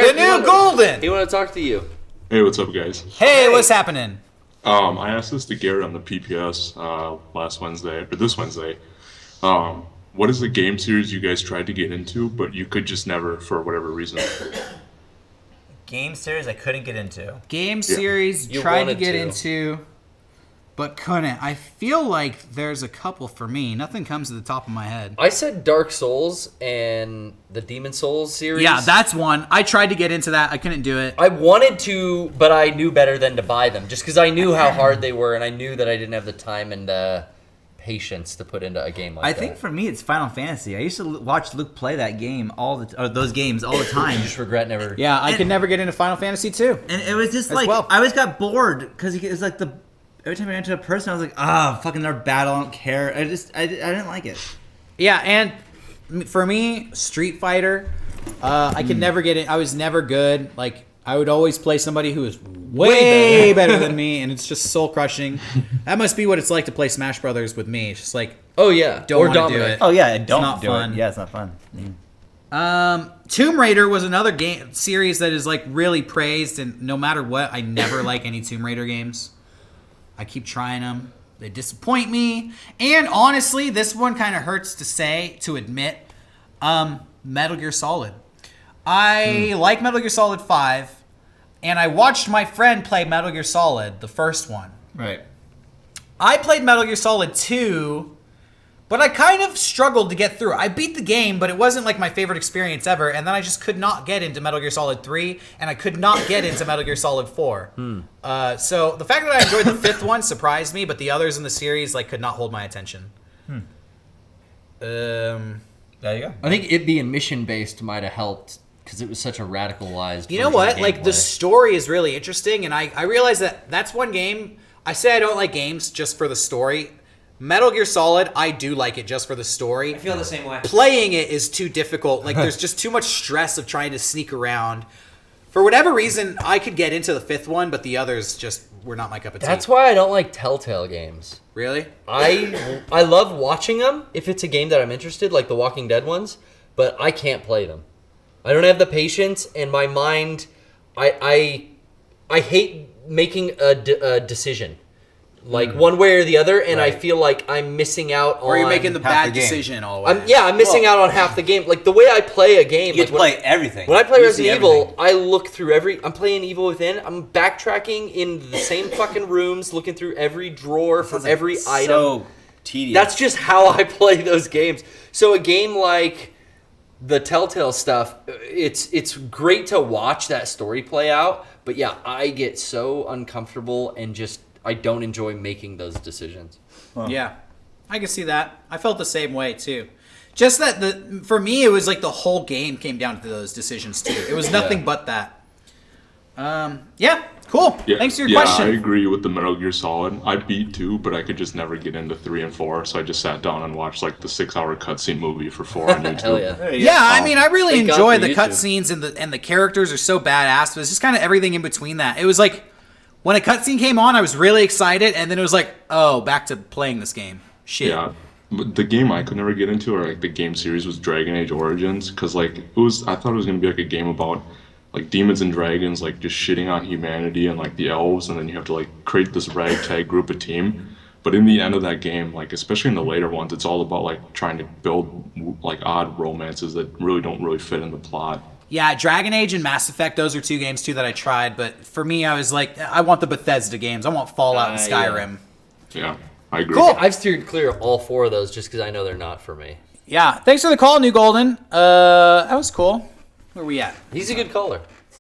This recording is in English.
The New Golden. He want to talk to you. Hey, what's up, guys? Hey, what's happening? I asked this to Garrett on the PPS this Wednesday. What is the game series you guys tried to get into, but you could just never for whatever reason? Game series I couldn't get into. Game series You tried to wanted get to. into, but couldn't. I feel like there's a couple for me. Nothing comes to the top of my head. I said Dark Souls and the Demon Souls series. Yeah, that's one. I tried to get into that. I couldn't do it. I wanted to, but I knew better than to buy them, just because I knew how hard they were, and I knew that I didn't have the time and patience to put into a game like that. I think for me it's Final Fantasy. I used to watch Luke play that game those games all the time. I just regret never. Yeah, I could never get into Final Fantasy 2. And it was just As like well. I always got bored because it was like every time I entered a person I was like, fucking their battle, I don't care. I didn't like it. Yeah, and for me, Street Fighter, I could never get it. I was never good. Like, I would always play somebody who was way better than me, and it's just soul crushing. That must be what it's like to play Smash Brothers with me. It's just like, Oh yeah, Don't or wanna do Dominic. it. Oh yeah, don't not do fun. it. Yeah, it's not fun. Tomb Raider was another game series that is like really praised, and no matter what, I never like any Tomb Raider games. I keep trying them. They disappoint me. And honestly, this one kind of hurts to admit. Metal Gear Solid. I like Metal Gear Solid 5, and I watched my friend play Metal Gear Solid, the first one. Right. I played Metal Gear Solid 2, but I kind of struggled to get through. I beat the game, but it wasn't like my favorite experience ever, and then I just could not get into Metal Gear Solid 3, and I could not get into Metal Gear Solid 4. So the fact that I enjoyed the fifth one surprised me, but the others in the series like could not hold my attention. There you go. I think it being mission based might have helped because it was such a radicalized. You know version what? of Like, the gameplay. story is really interesting, and I realize that that's one game. I say I don't like games just for the story. Metal Gear Solid, I do like it just for the story. I feel the same way. Playing it is too difficult. Like, there's just too much stress of trying to sneak around. For whatever reason, I could get into the fifth one, but the others just were not my cup of tea. That's why I don't like Telltale games. Really? I love watching them if it's a game that I'm interested, like the Walking Dead ones, but I can't play them. I don't have the patience, and my mind, I hate making a decision, like one way or the other, and I feel like I'm missing out on. Or you're making the half bad the game. decision all the way. I'm missing out on half the game. Like the way I play a game, You like get to play everything. when I play You see Resident Evil, everything. I look through I'm playing Evil Within. I'm backtracking in the same fucking rooms, looking through every drawer for Sounds like every item. So tedious. That's just how I play those games. So a game like the Telltale stuff, it's great to watch that story play out. But yeah, I get so uncomfortable and just I don't enjoy making those decisions. Yeah, I can see that. I felt the same way too. Just that for me, it was like the whole game came down to those decisions too. It was nothing but that. Yeah, cool. Yeah, Thanks for your I question. agree with the Metal Gear Solid. I beat 2, but I could just never get into 3 and 4, so I just sat down and watched like the 6-hour cutscene movie for 4 on YouTube. Hell yeah. There you go. Yeah, I mean, I really Thank God enjoy for the YouTube. cutscenes and the characters are so badass. But it's just kind of everything in between that. It was like when a cutscene came on, I was really excited, and then it was like, oh, back to playing this game. Shit. Yeah, but the game I could never get into, or like the game series, was Dragon Age Origins, because like I thought it was gonna be like a game about like demons and dragons, like just shitting on humanity and like the elves, and then you have to like create this ragtag group of team. But in the end of that game, like especially in the later ones, it's all about like trying to build like odd romances that don't really fit in the plot. Yeah, Dragon Age and Mass Effect, those are two games too that I tried. But for me, I was like, I want the Bethesda games. I want Fallout and Skyrim. Yeah, I agree. Cool. I've steered clear of all 4 of those just because I know they're not for me. Yeah, thanks for the call, New Golden. That was cool. Where we at? He's a good caller.